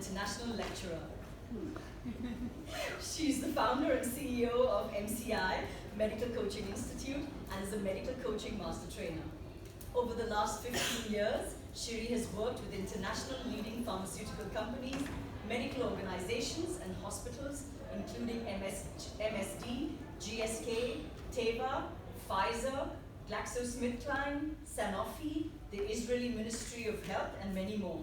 international lecturer. She's the founder and CEO of MCI, Medical Coaching Institute, and is a medical coaching master trainer. Over the last 15 years, Shiri has worked with international leading pharmaceutical companies, medical organizations, and hospitals, including MSD, GSK, Teva, Pfizer, GlaxoSmithKline, Sanofi, the Israeli Ministry of Health, and many more.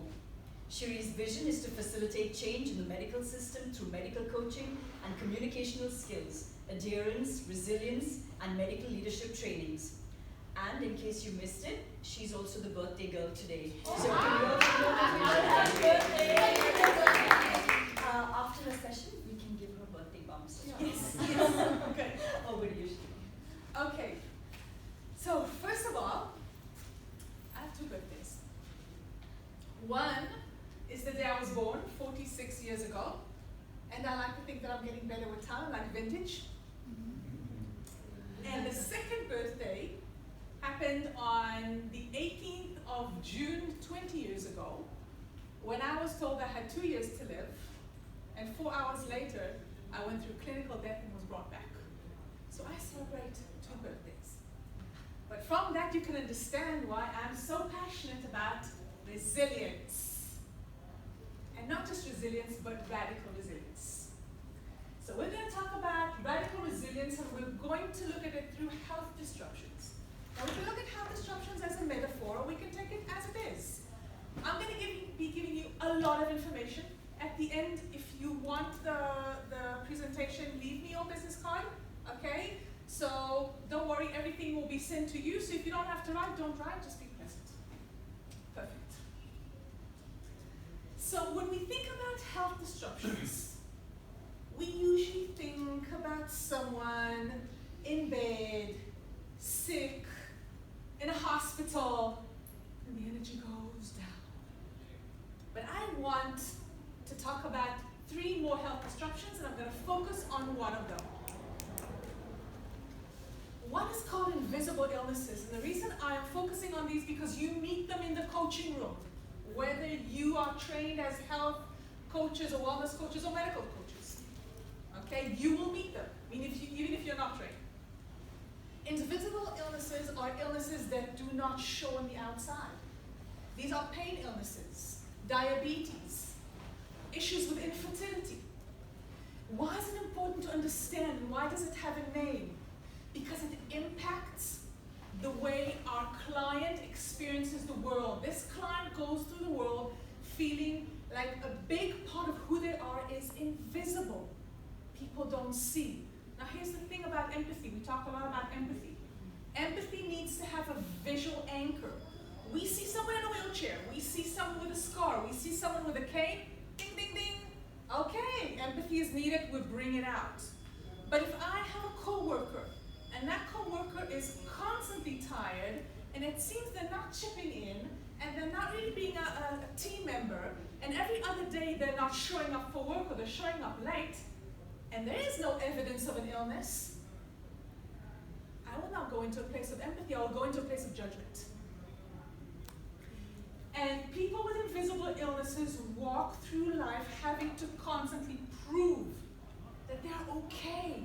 Shiri's vision is to facilitate change in the medical system through medical coaching and communicational skills, adherence, resilience, and medical leadership trainings. And in case you missed it, she's also the birthday girl today. So happy birthday! After the session, we can give her birthday bumps. Yes. Okay. Over to you, Shiri. Okay. So first of all, I have 2 birthdays. One is the day I was born, 46 years ago. And I like to think that I'm getting better with time, like vintage. And the second birthday happened on the 18th of June 20 years ago, when I was told I had 2 years to live, and 4 hours later, I went through clinical death and was brought back. So I celebrate 2 birthdays. But from that, you can understand why I'm so passionate about resilience. And not just resilience, but radical resilience. So we're going to talk about radical resilience, and we're going to look at it through health disruptions. Now, we can look at health disruptions as a metaphor, or we can take it as it is. I'm going to be giving you a lot of information. At the end, if you want the presentation, leave me your business card, okay? So don't worry, everything will be sent to you. So if you don't have to write, don't write, just be present. Perfect. So when we think about health disruptions, we usually think about someone in bed, sick, in a hospital, and the energy goes down. But I want to talk about 3 more health disruptions, and I'm going to focus on one of them. One is called invisible illnesses, and the reason I am focusing on these because you meet them in the coaching room, whether you are trained as health coaches or wellness coaches or medical coaches. Okay, you will meet them, even if you're not trained. Invisible illnesses are illnesses that do not show on the outside. These are pain illnesses, diabetes, issues with infertility. Why is it important to understand? Why does it have a name? Because it impacts the way our client experiences the world. This client goes through the world feeling like a big part of who they are is invisible. People don't see. Now here's the thing about empathy. We talk a lot about empathy. Empathy needs to have a visual anchor. We see someone in a wheelchair. We see someone with a scar. We see someone with a cane. Ding, ding, ding. Okay, empathy is needed. We bring it out. But if I have a coworker, and that coworker is constantly tired, and it seems they're not chipping in, and they're not really being a team member, and every other day they're not showing up for work or they're showing up late, and there is no evidence of an illness, I will not go into a place of empathy. I will go into a place of judgment. And people with invisible illnesses walk through life having to constantly prove that they're okay,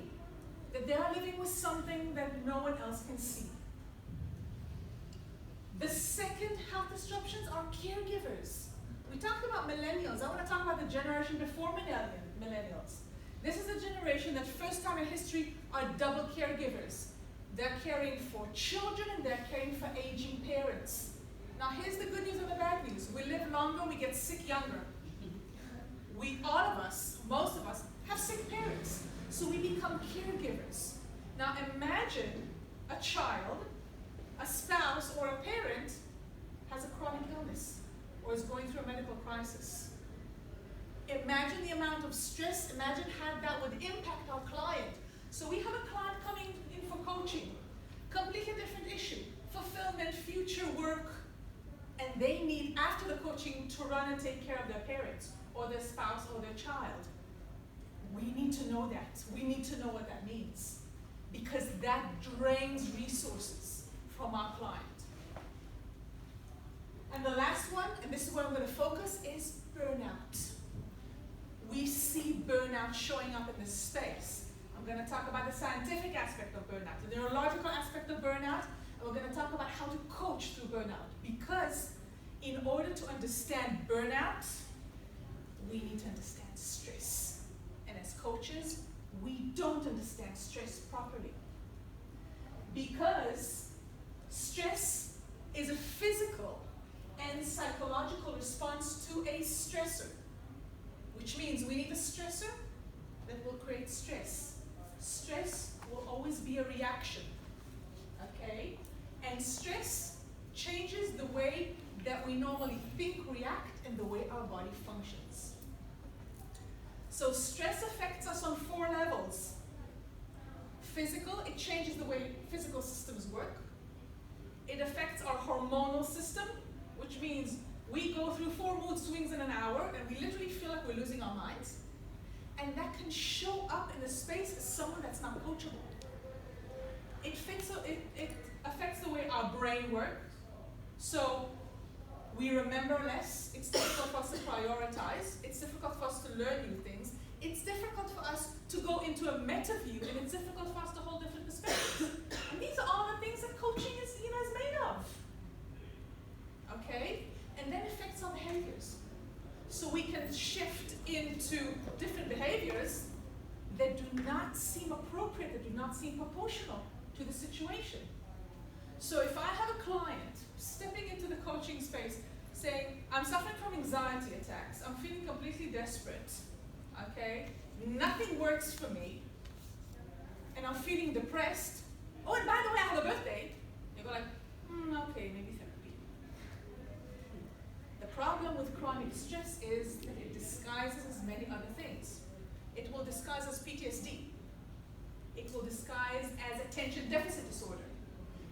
that they are living with something that no one else can see. The second health disruptions are caregivers. We talked about millennials. I want to talk about the generation before millennials. This is a generation that first time in history are double caregivers. They're caring for children and they're caring for aging parents. Now here's the good news and the bad news. We live longer, we get sick younger. All of us, most of us, have sick parents. So we become caregivers. Now imagine a child, a spouse, or a parent has a chronic illness or is going through a medical crisis. Imagine the amount of stress, imagine how that would impact our client. So we have a client coming in for coaching, completely different issue, fulfillment, future work, and they need, after the coaching, to run and take care of their parents or their spouse or their child. We need to know that. We need to know what that means, because that drains resources from our client. And the last one, and this is where I'm going to focus, is burnout. not showing up in this space. I'm going to talk about the scientific aspect of burnout, the neurological aspect of burnout, and we're going to talk about how to coach through burnout. Because in order to understand burnout, we need to understand stress. And as coaches, we don't understand stress properly. Because stress is a physical and psychological response to a stressor, which means we need a stressor that will create stress. Stress will always be a reaction, okay? And stress changes the way that we normally think, react, and the way our body functions. So stress affects us on 4 levels. Physical, it changes the way physical systems work. It affects our hormonal system, which means we go through 4 mood swings in an hour and we literally feel like we're losing our minds. And that can show up in a space as someone that's not coachable. It affects the way our brain works. So we remember less. It's difficult for us to prioritize. It's difficult for us to learn new things. It's difficult for us to go into a meta view, and it's difficult for us to hold different perspectives. And these are all the things that coaching is made of. Okay? And then it affects our behaviors. So we can shift into different behaviors that do not seem appropriate, that do not seem proportional to the situation. So if I have a client stepping into the coaching space saying, I'm suffering from anxiety attacks, I'm feeling completely desperate, okay? Nothing works for me, and I'm feeling depressed. Oh, and by the way, I have a birthday. You go like, okay, maybe therapy. The problem with chronic stress is that it disguises as many other things. It will disguise as PTSD. It will disguise as attention deficit disorder.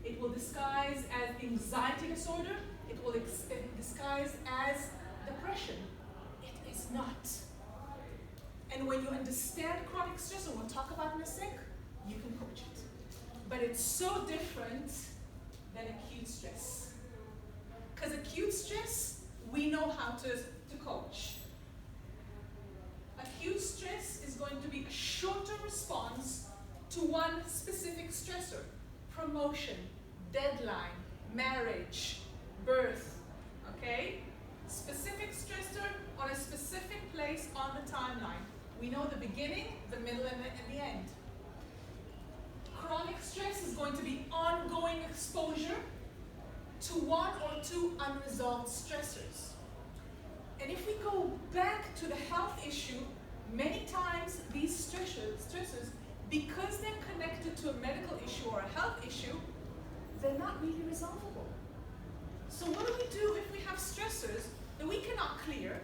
It will disguise as anxiety disorder. It will disguise as depression. It is not. And when you understand chronic stress, and we'll talk about it in a sec, you can coach it. But it's so different than acute stress. Because acute stress, we know how to coach. Acute stress is going to be a shorter response to one specific stressor. Promotion, deadline, marriage, birth, okay? Specific stressor on a specific place on the timeline. We know the beginning, the middle, and the end. Chronic stress is going to be ongoing exposure to 1 or 2 unresolved stressors. And if we go back to the health issue, many times these stressors, because they're connected to a medical issue or a health issue, they're not really resolvable. So what do we do if we have stressors that we cannot clear?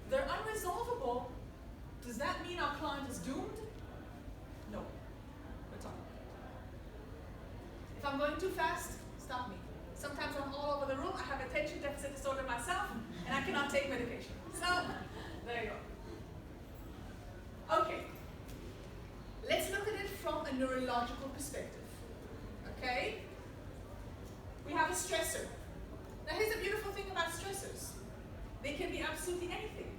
They're unresolvable. Does that mean our client is doomed? No. We're talking. If I'm going too fast, stop me. Sometimes I'm all over the room. I have attention deficit disorder myself, and I cannot take medication. So, there you go. Okay. Let's look at it from a neurological perspective. Okay? We have a stressor. Now here's the beautiful thing about stressors. They can be absolutely anything.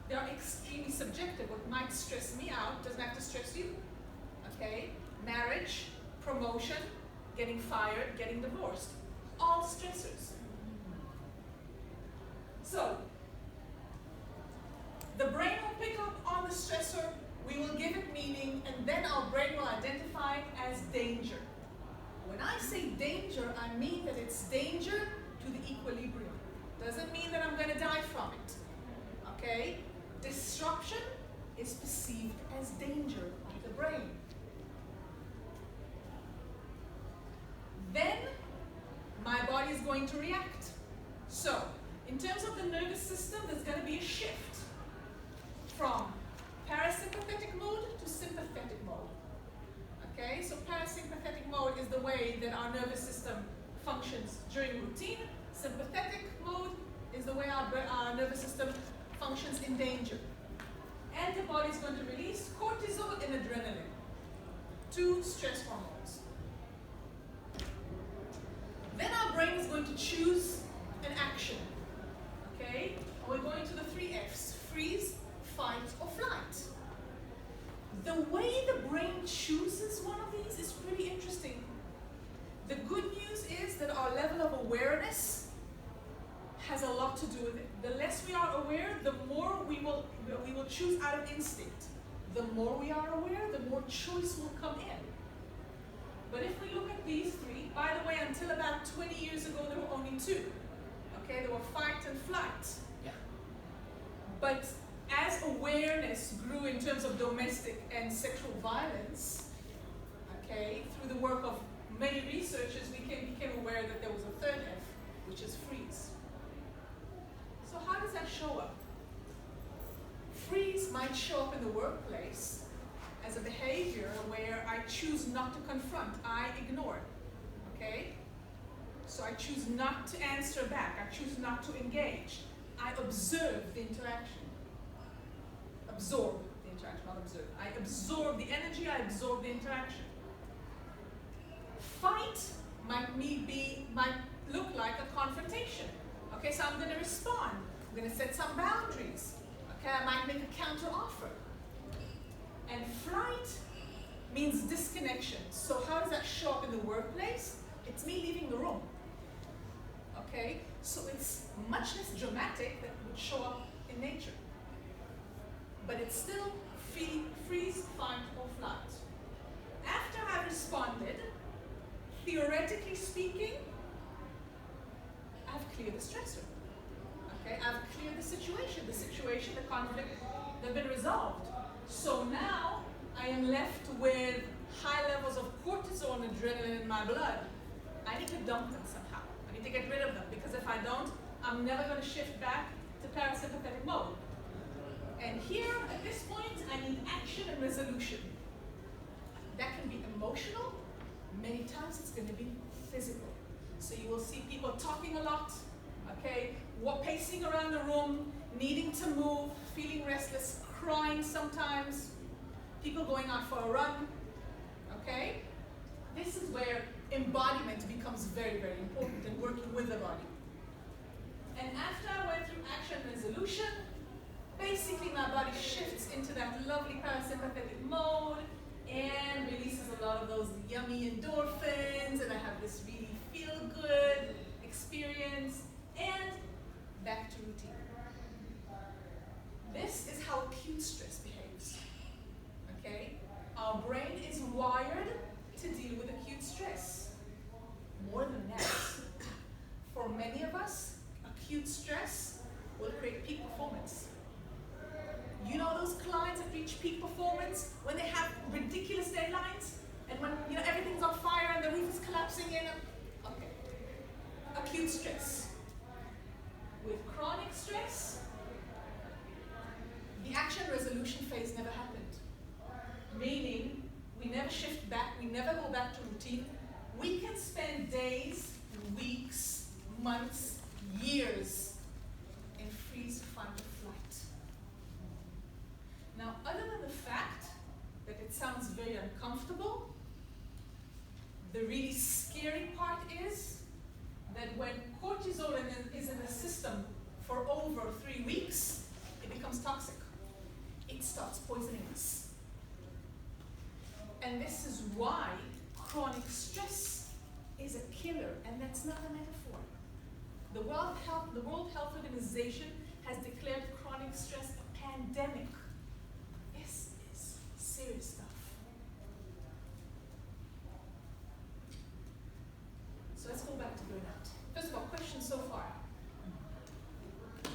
They are extremely subjective. What might stress me out doesn't have to stress you. Okay? Marriage, promotion, getting fired, getting divorced. All stressors. So, the brain will pick up on the stressor, we will give it meaning, and then our brain will identify it as danger. When I say danger, I mean that it's danger to the equilibrium. Doesn't mean that I'm going to die from it. Okay? Disruption is perceived as danger by the brain. Then, my body is going to react. So, in terms of the nervous system, there's going to be a shift from parasympathetic mode to sympathetic mode. Okay, so parasympathetic mode is the way that our nervous system functions during routine. Sympathetic mode is the way our nervous system functions in danger. And the body is going to release cortisol and adrenaline, 2 stress hormones. Then our brain is going to choose an action. Okay, and we're going to the 3 F's: freeze, fight, or flight. chooses one of these is pretty interesting. The good news is that our level of awareness has a lot to do with it. The less we are aware, the more we will choose out of instinct. The more we are aware, the more choice will come in. But if we look at these three, by the way, until about 20 years ago, there were only two. Okay, there were fight and flight. Yeah. But as awareness grew in terms of domestic and sexual violence, okay, through the work of many researchers, we became aware that there was a third F, which is freeze. So how does that show up? Freeze might show up in the workplace as a behavior where I choose not to confront, I ignore, okay? So I choose not to answer back, I choose not to engage. I observe the interaction. Absorb the interaction, not observe. I absorb the energy, I absorb the interaction. Fight might look like a confrontation. Okay, so I'm going to respond. I'm going to set some boundaries. Okay, I might make a counter offer. And flight means disconnection. So how does that show up in the workplace? It's me leaving the room. Okay, so it's much less dramatic than it would show up in nature. But it's still freeze, fight, or flight. After I've responded, theoretically speaking, I've cleared the stressor. Okay, I've cleared the situation, the conflict, they've been resolved. So now I am left with high levels of cortisol and adrenaline in my blood. I need to dump them somehow. I need to get rid of them, because if I don't, I'm never going to shift back to parasympathetic mode. And here, at this point, I need action and resolution. That can be emotional. Many times it's going to be physical. So you will see people talking a lot, okay, pacing around the room, needing to move, feeling restless, crying sometimes, people going out for a run, okay? This is where embodiment becomes very, very important, and working with the body. And after I went through action resolution, basically my body shifts into that lovely parasympathetic mode and releases a lot of those yummy endorphins, and I have this really feel-good experience, and back to routine. This is how acute stress behaves, okay? Our brain is wired to deal with acute stress. More than that, for many of us, acute stress will create peak performance. You know those clients that reach peak performance when they have ridiculous deadlines, and when everything's on fire and the roof is collapsing in? Okay, acute stress. With chronic stress, the action resolution phase never happened. Meaning, we never shift back, we never go back to routine. We can spend days, weeks, months, years in freeze, fight, or flight. Now, other than the fact that it sounds very uncomfortable, the really scary part is that when cortisol is in the system for over 3 weeks, it becomes toxic. It starts poisoning us. And this is why chronic stress is a killer, and that's not a metaphor. The World Health Organization has declared chronic stress a pandemic. This is serious stuff. So let's go back to burnout. First of all, questions so far? Okay.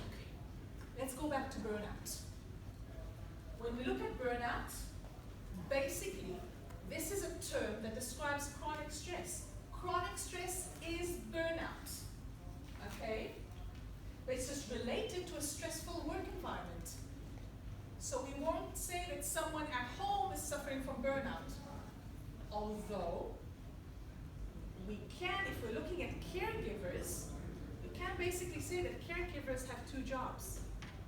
Let's go back to burnout. When we look at burnout, basically, this is a term that describes chronic stress. Chronic stress is burnout, okay? But it's just related to a stressful work environment. So we won't say that someone at home is suffering from burnout. Although, we can, if we're looking at caregivers, we can basically say that caregivers have two jobs.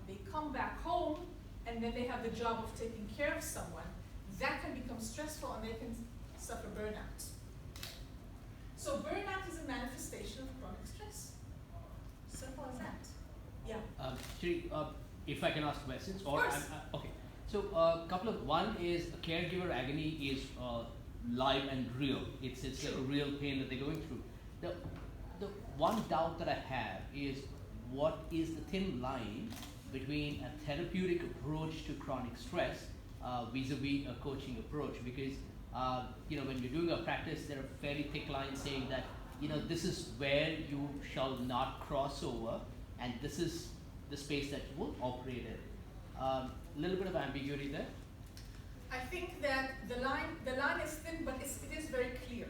They come back home, and then they have the job of taking care of someone. That can become stressful, and they can suffer burnout. So burnout is a manifestation of chronic stress. Simple as that. Yeah. Shri, if I can ask questions, or of course. okay. So a couple of, one is a caregiver agony is live and real. It's a real pain that they're going through. The one doubt that I have is what is the thin line between a therapeutic approach to chronic stress vis-a-vis a coaching approach? Because when you're doing a practice, there are fairly thick lines saying that this is where you shall not cross over, and this is the space that you will operate in. A little bit of ambiguity there. I think that the line is thin, but it is very clear,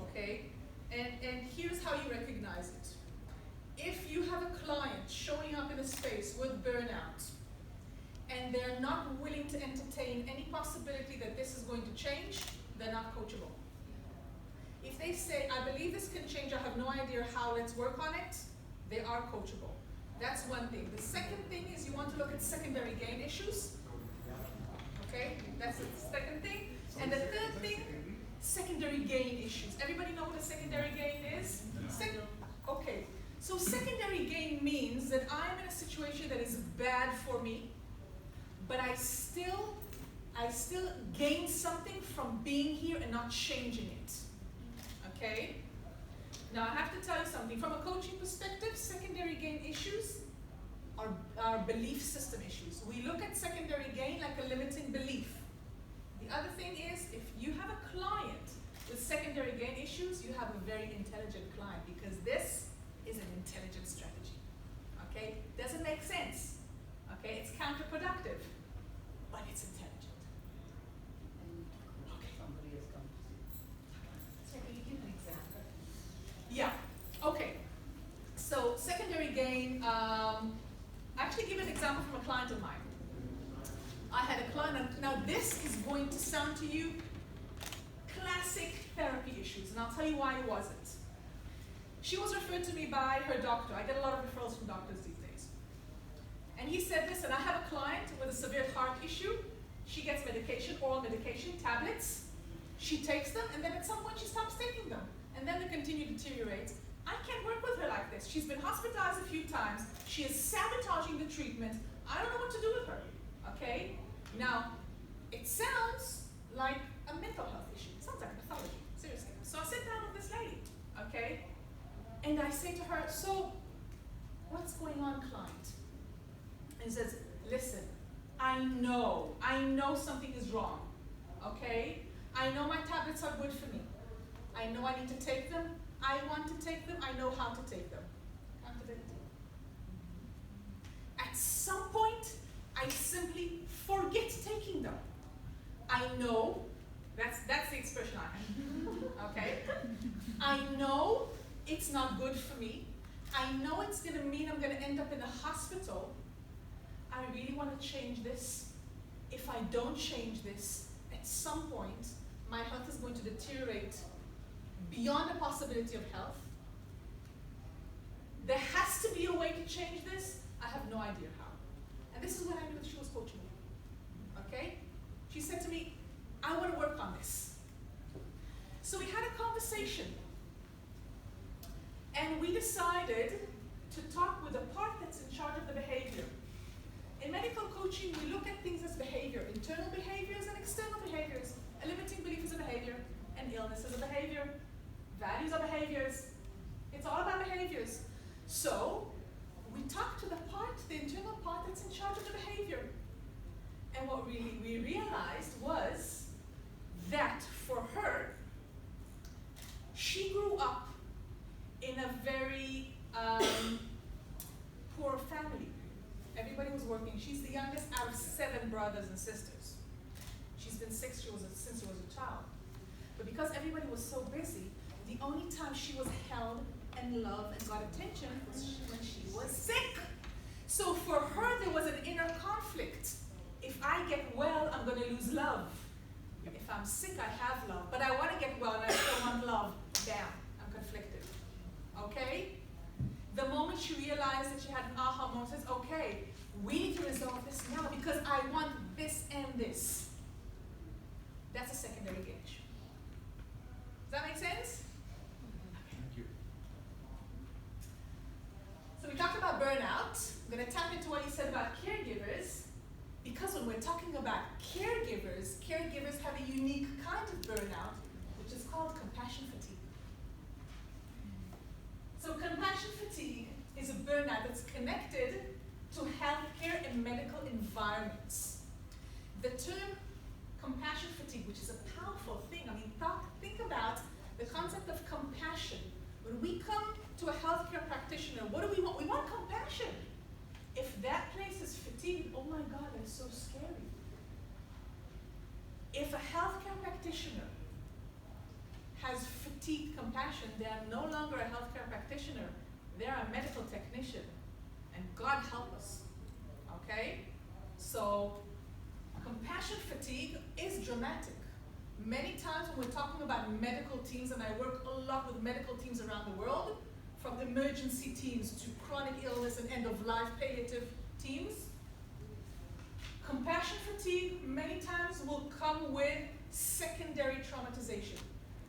okay? And here's how you recognize it. If you have a client showing up in a space with burnout, and they're not willing to entertain any possibility that this is going to change, they're not coachable. If they say, I believe this can change, I have no idea how, let's work on it, they are coachable. That's one thing. The second thing is you want to look at secondary gain issues. Okay, that's the second thing. And the third thing, secondary gain issues. Everybody know what a secondary gain is? Okay, so secondary gain means that I'm in a situation that is bad for me, but I still gain something from being here and not changing it. Okay? Now I have to tell you something. From a coaching perspective, secondary gain issues are belief system issues. We look at secondary gain like a limiting belief. The other thing is, if you have a client with secondary gain issues, you have a very intelligent client, because this is an intelligent strategy. Okay? Doesn't make sense. Okay? It's counterproductive, but it's intelligent. Okay. Somebody has come to see. So can you give an example? Yeah. Okay. So secondary gain. Actually, give an example from a client of mine. I had a client. Now this is going to sound to you classic therapy issues, and I'll tell you why it wasn't. She was referred to me by her doctor. I get a lot of referrals from doctors these days. And he said, listen, I have a client with a severe heart issue. She gets medication, oral medication, tablets. She takes them, and then at some point she stops taking them. And then they continue to deteriorate. I can't work with her like this. She's been hospitalized a few times. She is sabotaging the treatment. I don't know what to do with her, okay? Now, it sounds like a mental health issue. It sounds like a pathology, seriously. So I sit down with this lady, okay? And I say to her, so, what's going on, client? And says, listen, I know something is wrong, okay? I know my tablets are good for me. I know I need to take them. I want to take them. I know how to take them. Accountability. At some point, I simply forget taking them. I know, that's the expression I have, okay? I know it's not good for me. I know it's gonna mean I'm gonna end up in the hospital. I really wanna change this. If I don't change this, at some point, my health is going to deteriorate beyond the possibility of health. There has to be a way to change this. I have no idea how. And this is when I knew that she was coaching me. Okay? She said to me, I want to work on this. So we had a conversation. And we decided to talk with the part that's in charge of the behavior. In medical coaching, we look at things as behavior, internal behaviors and external behaviors. A limiting belief is a behavior, and illness is a behavior. Values are behaviors. It's all about behaviors. So we talked to the internal part that's in charge of the behavior. And what we realized was that for her, she grew up in a very poor family. Everybody was working. She's the youngest out of 7 brothers and sisters. She's been sick since she was a child. But because everybody was so busy, the only time she was held and loved and got attention was when she was sick. So for her, there was an inner conflict. If I get well, I'm going to lose love. If I'm sick, I have love. But I want to get well and I still want love. Bam, I'm conflicted. Okay? The moment she realized that she had an aha moment, says, okay, we need to resolve this now because I want this and this. That's a secondary gain issue. Does that make sense? Thank you. So we talked about burnout. I'm going to tap into what you said about caregivers, because when we're we're talking about caregivers, caregivers have a unique kind of burnout, which is called compassion fatigue. So compassion fatigue is a burnout that's connected to healthcare and medical environments. The term compassion fatigue, which is a powerful thing, I mean, think about the concept of compassion. When we come to a healthcare practitioner, what do we want? We want compassion. If that place is fatigued, oh my God, that's so scary. If a healthcare practitioner has fatigued compassion, they are no longer a healthcare practitioner, they are a medical technician. And God help us, okay? So, compassion fatigue is dramatic. Many times when we're talking about medical teams, and I work a lot with medical teams around the world, from emergency teams to chronic illness and end-of-life palliative teams, compassion fatigue many times will come with secondary traumatization.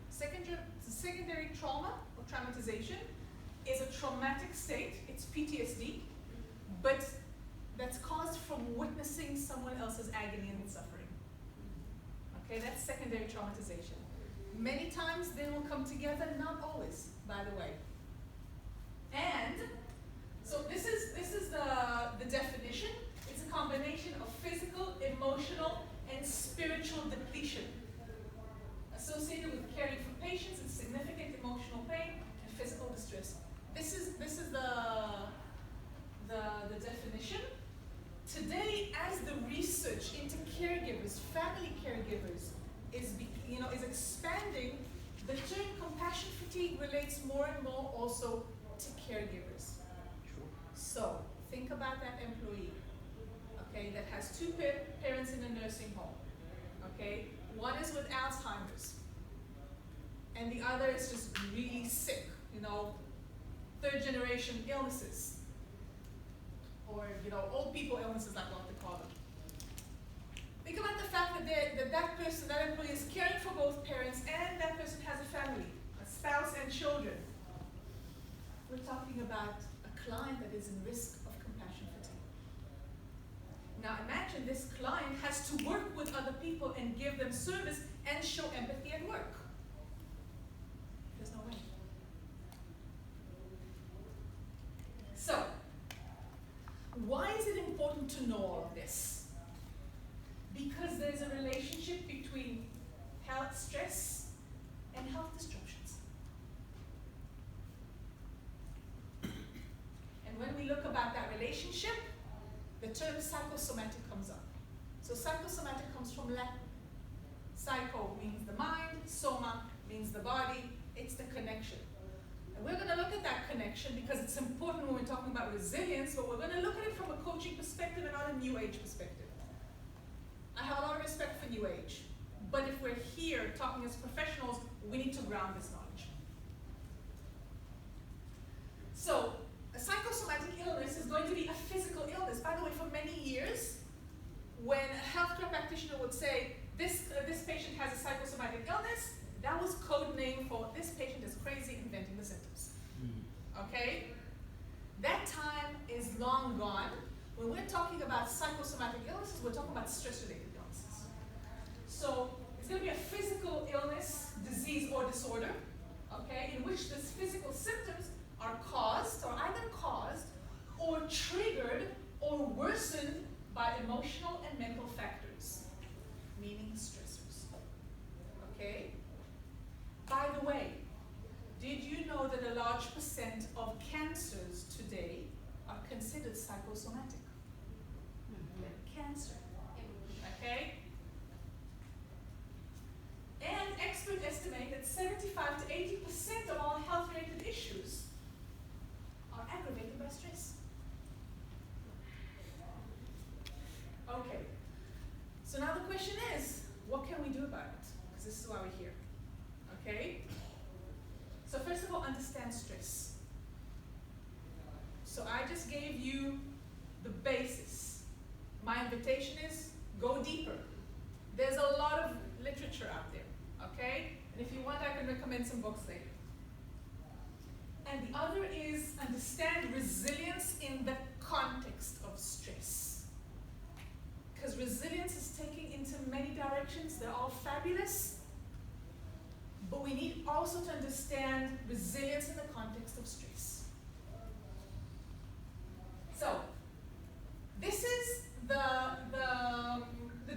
Secondary trauma or traumatization is a traumatic state, it's PTSD, but that's caused from witnessing someone else's agony and suffering. Okay, that's secondary traumatization. Many times they will come together, not always, by the way. And so this is the definition. It's a combination of physical, emotional, and spiritual depletion associated with caring for patients and significant emotional pain and physical distress. This is the definition. Today, as the research into caregivers, family caregivers, is expanding, the term compassion fatigue relates more and more also to caregivers. So think about that employee, okay, that has two parents in a nursing home. Okay, one is with Alzheimer's, and the other is just really sick. Third generation illnesses, or old people illnesses, like what they call them. Think about the fact that that employee is caring for both parents, and that person has a family, a spouse and children. We're talking about a client that is in risk of compassion fatigue. Now imagine this client has to work with other people and give them service and show empathy at work. There's no way. So, why is it important to know all of this? Because there's a relationship between health stress and health disruptions. And when we look about that relationship, the term psychosomatic comes up. So psychosomatic comes from Latin. Psycho means the mind, soma means the body, it's the connection. And we're going to look at that connection because it's important when we're talking about resilience, but we're going to look at it from a coaching perspective and not a New Age perspective. I have a lot of respect for New Age, but if we're here talking as professionals, we need to ground this knowledge. So, a psychosomatic illness is going to be a physical illness. By the way, for many years, when a healthcare practitioner would say, this patient has a psychosomatic illness, that was code name for this patient is crazy inventing the symptoms. Okay? That time is long gone. When we're talking about psychosomatic illnesses, we're talking about stress-related illnesses. So it's going to be a physical illness, disease, or disorder, okay, in which these physical symptoms are caused, or either caused, or triggered, or worsened by emotional and mental factors, meaning stressors. Okay? By the way, did you know that a large percent of cancers today are considered psychosomatic? Cancer. Okay? And experts estimate that 75 to 80% of all health-related issues are aggravated by stress. Okay. So now the question is, what can we do about it? Because this is why we're here. Okay? So first of all, understand stress. So I just gave you the basis. My invitation is go deeper. There's a lot of literature out there, okay? And if you want, I can recommend some books later. And the other is understand resilience in the context of stress. because resilience is taking into many directions. They're all fabulous. But we need also to understand resilience in the context of stress. So, this is the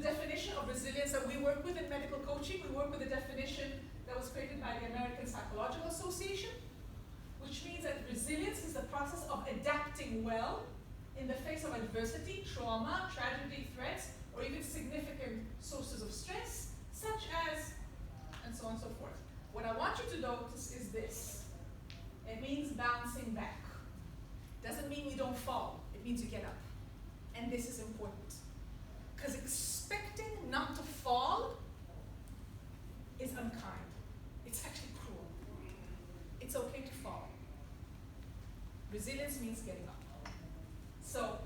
definition of resilience that we work with in medical coaching. We work with a definition that was created by the American Psychological Association, which means that resilience is the process of adapting well in the face of adversity, trauma, tragedy, threats, or even significant sources of stress, such as, and so on and so forth. What I want you to notice is this. It means bouncing back. Doesn't mean we don't fall. It means you get up. And this is important. Because expecting not to fall is unkind. It's actually cruel. It's okay to fall. Resilience means getting up. So,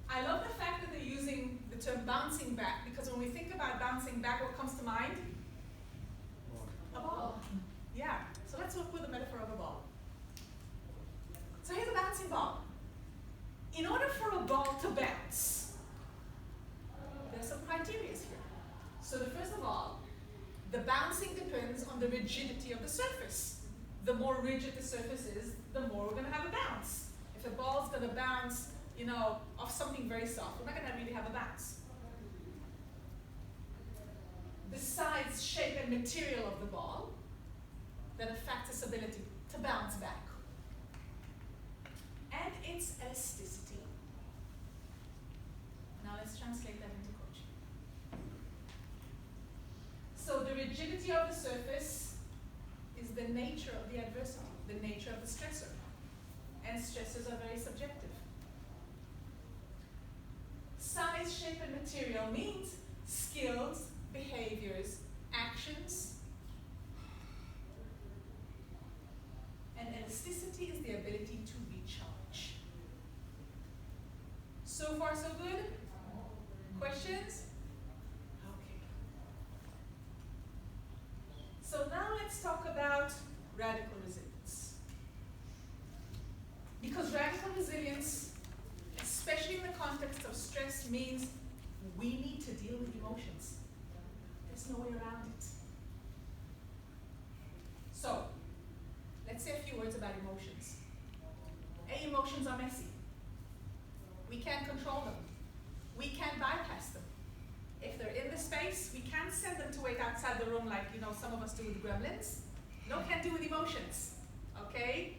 I love the fact that they're using the term bouncing back, because when we think about bouncing back, what comes to mind? A ball. Yeah. So let's work with the metaphor of a ball. So here's a bouncing ball. In order for a ball to bounce, there's some criteria here. So first of all, the bouncing depends on the rigidity of the surface. The more rigid the surface is, the more we're going to have a bounce. If a ball's going to bounce, off something very soft, we're not going to really have a bounce. The size, shape, and material of the ball that affects its ability to bounce back. And its elasticity. Now let's translate that into coaching. So the rigidity of the surface is the nature of the adversity, the nature of the stressor. And stressors are very subjective. Size, shape, and material means skills, behaviors, actions. And elasticity is the ability to recharge. So far, so good? Questions? Okay. So now let's talk about radical resilience. Because radical resilience, especially in the context of stress, means we need to deal with emotions. There's no way around it. So, let's say a few words about emotions. Emotions are messy. We can't control them. We can't bypass them. If they're in the space, we can't send them to wait outside the room like some of us do with gremlins. No, can't do with emotions. Okay?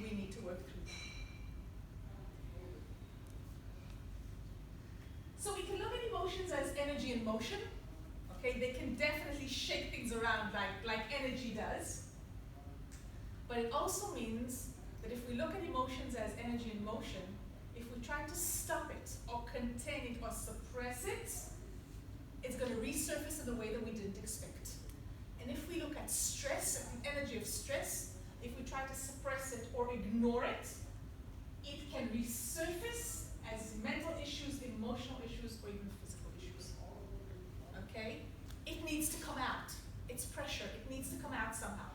We need to work through them. So we can look at emotions as energy in motion. Okay, they can definitely shake things around like energy does. But it also means that if we look at emotions as energy in motion, if we try to stop it or contain it or suppress it, it's going to resurface in the way that we didn't expect. And if we look at stress and the energy of stress, if we try to suppress it or ignore it, it can resurface as mental issues, emotional issues, or even physical issues. Okay? It needs to come out. It's pressure. It needs to come out somehow.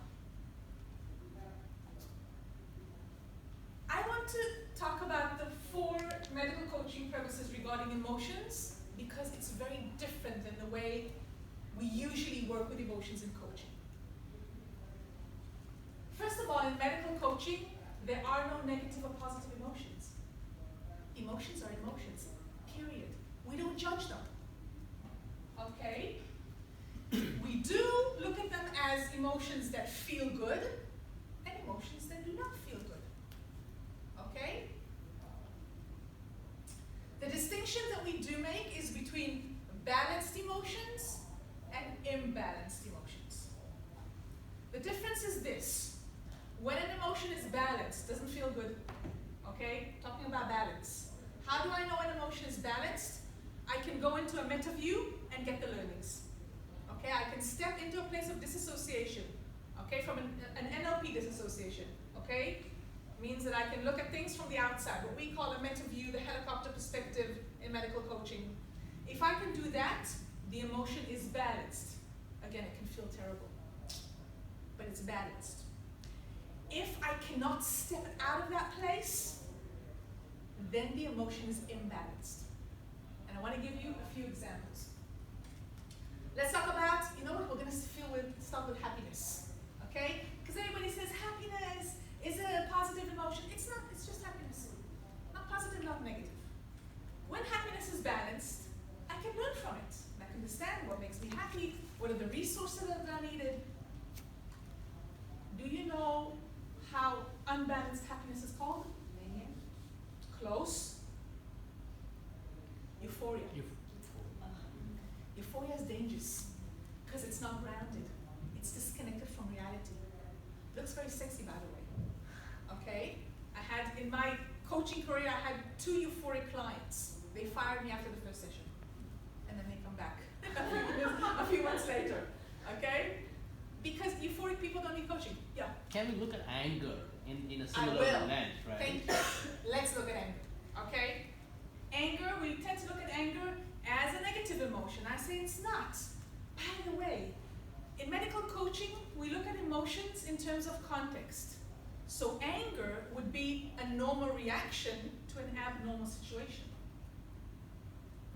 I want to talk about the 4 medical coaching premises regarding emotions because it's very different than the way we usually work with emotions in coaching. First of all, in medical coaching, there are no negative or positive emotions. Emotions are emotions, period. We don't judge them. Okay? We do look at them as emotions that feel good and emotions that do not feel good. Okay? The distinction that we do make is between balanced emotions and imbalanced emotions. The difference is this. When an emotion is balanced, doesn't feel good. Okay? Talking about balance. How do I know an emotion is balanced? I can go into a meta view and get the learnings. Okay? I can step into a place of disassociation. Okay? From an NLP disassociation. Okay? Means that I can look at things from the outside, what we call a meta view, the helicopter perspective in medical coaching. If I can do that, the emotion is balanced. Again, it can feel terrible, but it's balanced. If I cannot step out of that place, then the emotion is imbalanced. And And I want to give you a few examples. Let's talk about, you know what, we're going to start with happiness, okay? Because everybody says happiness is a positive emotion. It's not, it's just happiness. Not positive, not negative. When happiness is balanced, I can learn from it. And I can understand what makes me happy, what are the resources that are needed. Do you know how unbalanced happiness is called? Close. Euphoria. Euphoria is dangerous because it's not grounded. It's disconnected from reality. Looks very sexy, by the way. Okay? I had, in my coaching career, I had 2 euphoric clients. They fired me after the first session. And then they come back a few months later. Okay? Because euphoric people don't need coaching. Yeah. Can we look at anger in a I similar will. lens, right? Thank you. Let's look at anger. Okay? Anger, we tend to look at anger as a negative emotion. I say it's not. By the way, in medical coaching, we look at emotions in terms of context. So anger would be a normal reaction to an abnormal situation.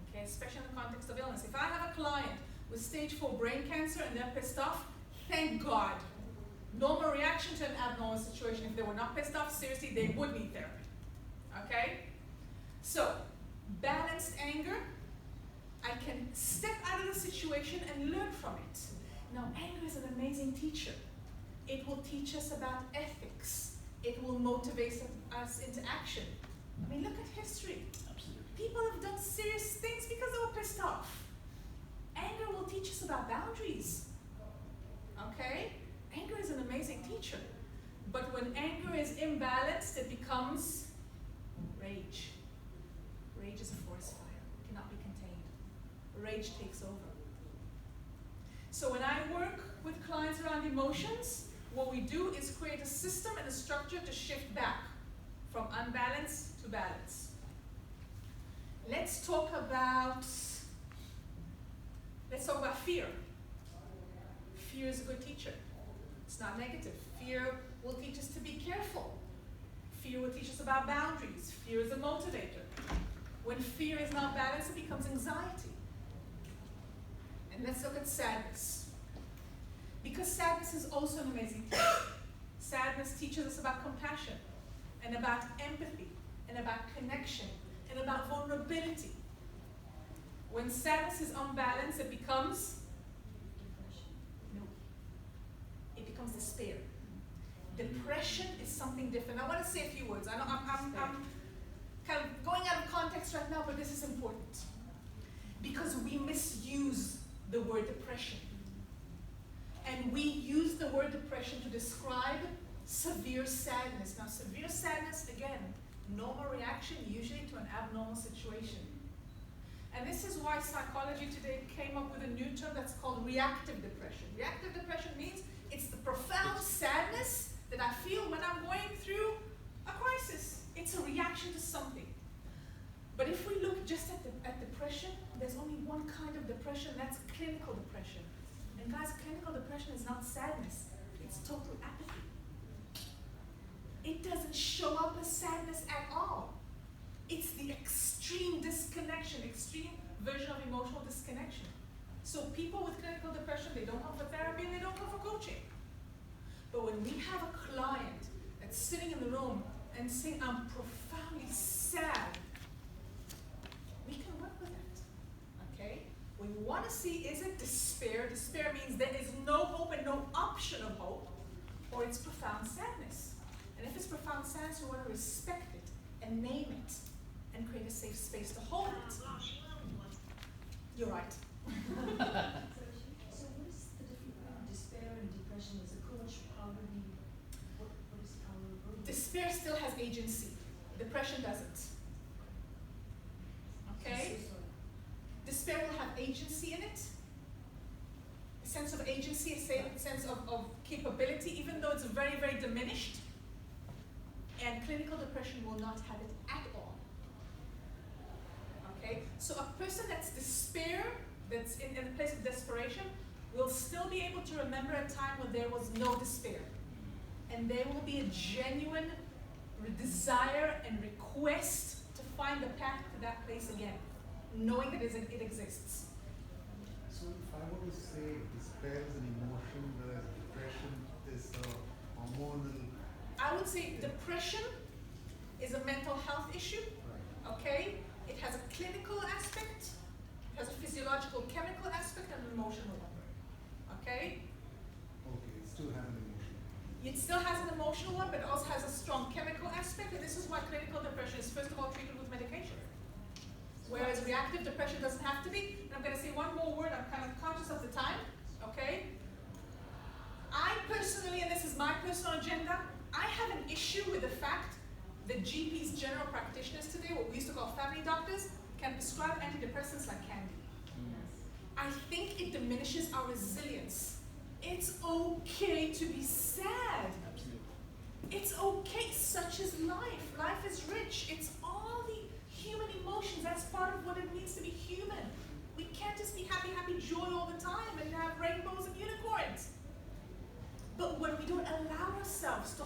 Okay, especially in the context of illness. If I have a client with stage 4 brain cancer and they're pissed off, thank God. Normal reaction to an abnormal situation. If they were not pissed off, seriously, they would need therapy. Okay? So, balanced anger, I can step out of the situation and learn from it. Now, anger is an amazing teacher. It will teach us about ethics. It will motivate us into action. I mean, look at history. Absolutely. People have done serious things because they were pissed off. Anger will teach us about boundaries. Okay? Anger is an amazing teacher. But when anger is imbalanced, it becomes rage. Rage is a forest fire. It cannot be contained. Rage takes over. So when I work with clients around emotions, what we do is create a system and a structure to shift back from unbalance to balance. Let's talk about fear. Fear is a good teacher. It's not negative. Fear will teach us to be careful. Fear will teach us about boundaries. Fear is a motivator. When fear is not balanced, it becomes anxiety. And let's look at sadness. Because sadness is also an amazing teacher. Sadness teaches us about compassion, and about empathy, and about connection, and about vulnerability. When sadness is unbalanced, it becomes despair. Depression is something different. I want to say a few words. I know I'm kind of going out of context right now, but this is important. Because we misuse the word depression. And we use the word depression to describe severe sadness. Now, severe sadness, again, normal reaction usually to an abnormal situation. And this is why psychology today came up with a new term that's called reactive depression. Reactive depression means it's the profound sadness that I feel when I'm going through a crisis. It's a reaction to something. But if we look just at depression, there's only one kind of depression, that's clinical depression. And guys, clinical depression is not sadness, it's total apathy. It doesn't show up as sadness at all. It's the extreme disconnection, extreme version of emotional disconnection. So people with clinical depression, they don't come for therapy and they don't come for coaching. But when we have a client that's sitting in the room and saying, I'm profoundly sad, we can work with it, okay? We want to see, is it despair? Despair means there is no hope and no option of hope, or it's profound sadness. And if it's profound sadness, we want to respect it and name it and create a safe space to hold it. You're right. So what is the difference between despair and depression as a coach? What is our role? Despair still has agency. Depression doesn't. Okay? I'm so sorry. Despair will have agency in it. A sense of agency, a sense of capability, even though it's very, very diminished. And clinical depression will not have it at all. Okay? So a person that's despair, that's in a place of desperation, will still be able to remember a time when there was no despair. And there will be a genuine desire and request to find the path to that place again. knowing that it exists. So if I were to say despair is an emotion, whereas depression is a hormonal. I would say depression is a mental health issue, Right. okay? It has a clinical aspect, it has a physiological chemical aspect, and an emotional one, okay? Okay, it still has an emotion. It still has an emotional one, but it also has a strong chemical aspect, and this is why clinical depression is first of all treated with medication. Whereas reactive depression doesn't have to be. And I'm going to say one more word, I'm kind of conscious of the time, okay? I personally, and this is my personal agenda, I have an issue with the fact that GPs, general practitioners today, what we used to call family doctors, can prescribe antidepressants like candy. I think it diminishes our resilience. It's okay to be sad. It's okay, such is life. Life is rich. It's all the human emotions. That's part of what it means to be human. We can't just be happy, happy, joy all the time and have rainbows and unicorns. But when we don't allow ourselves to